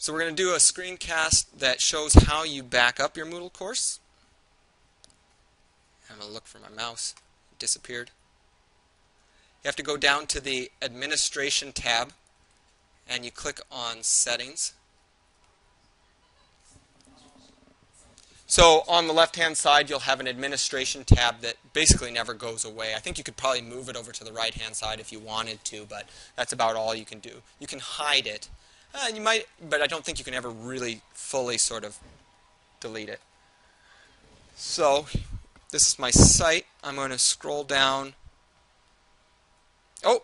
So we're going to do a screencast that shows how you back up your Moodle course. I'm going to look for my mouse. It disappeared. You have to go down to the Administration tab and you click on Settings. So on the left-hand side, you'll have an Administration tab that basically never goes away. I think you could probably move it over to the right-hand side if you wanted to, but that's about all you can do. You can hide it. You might, but I don't think you can ever really fully sort of delete it. So this is my site. I'm going to scroll down. Oh,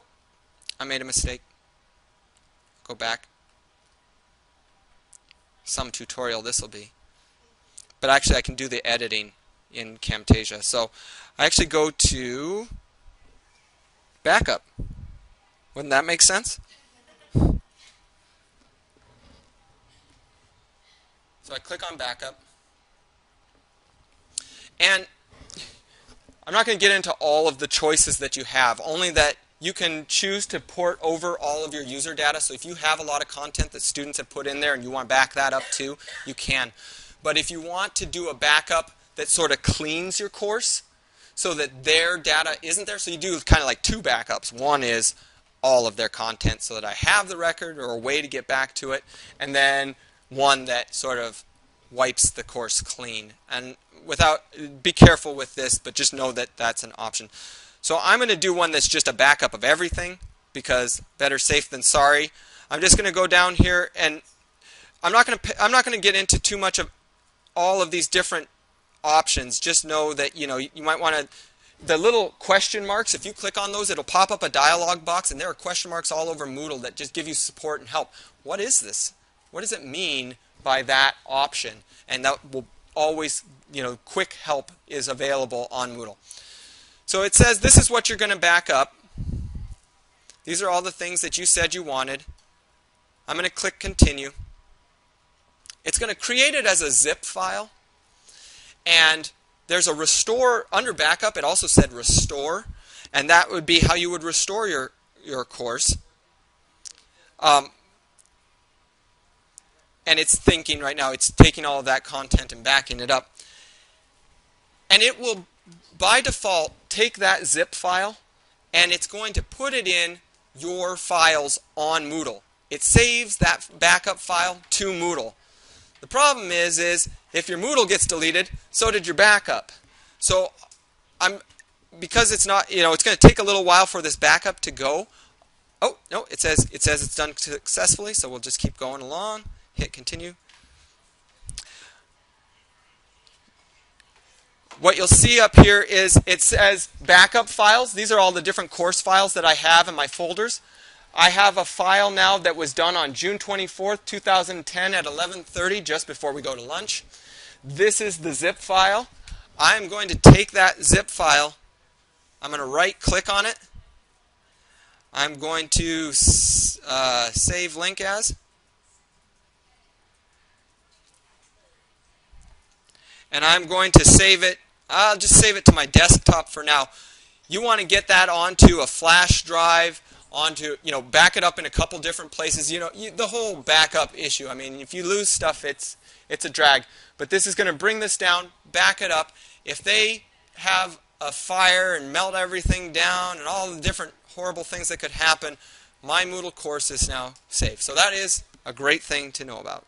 I made a mistake. Go back. Some tutorial this will be. But actually I can do the editing in Camtasia. So I actually go to Backup. Wouldn't that make sense? So I click on Backup. And I'm not going to get into all of the choices that you have, only that you can choose to port over all of your user data. So if you have a lot of content that students have put in there and you want to back that up too, you can. But if you want to do a backup that sort of cleans your course so that their data isn't there, so you do kind of like two backups. One is all of their content so that I have the record or a way to get back to it, and then one that sort of wipes the course clean. And be careful with this, but just know that that's an option. So I'm going to do one that's just a backup of everything, because better safe than sorry. I'm just going to go down here, and I'm not going to get into too much of all of these different options. Just know that you might want to, the little question marks, if you click on those, it'll pop up a dialog box, and there are question marks all over Moodle that just give you support and help. What is this? What does it mean by that option? And that will always, quick help is available on Moodle. So it says this is what you're going to back up. These are all the things that you said you wanted. I'm going to click Continue. It's going to create it as a zip file. And there's a restore under backup. It also said restore. And that would be how you would restore your course. And it's thinking right now. It's taking all of that content and backing it up. And it will, by default, take that zip file, and it's going to put it in your files on Moodle. It saves that backup file to Moodle. The problem is if your Moodle gets deleted, so did your backup. So because it's not, it's going to take a little while for this backup to go. Oh, no, it says it's done successfully, so we'll just keep going along. Hit Continue. What you'll see up here is it says backup files. These are all the different course files that I have in my folders. I have a file now that was done on June 24th, 2010 at 11:30, just before we go to lunch. This is the zip file. I'm going to take that zip file. I'm going to right-click on it. I'm going to save link as. And I'm going to save it. I'll just save it to my desktop for now. You want to get that onto a flash drive, back it up in a couple different places. The whole backup issue. I mean, if you lose stuff, it's a drag. But this is going to bring this down, back it up. If they have a fire and melt everything down and all the different horrible things that could happen, my Moodle course is now safe. So that is a great thing to know about.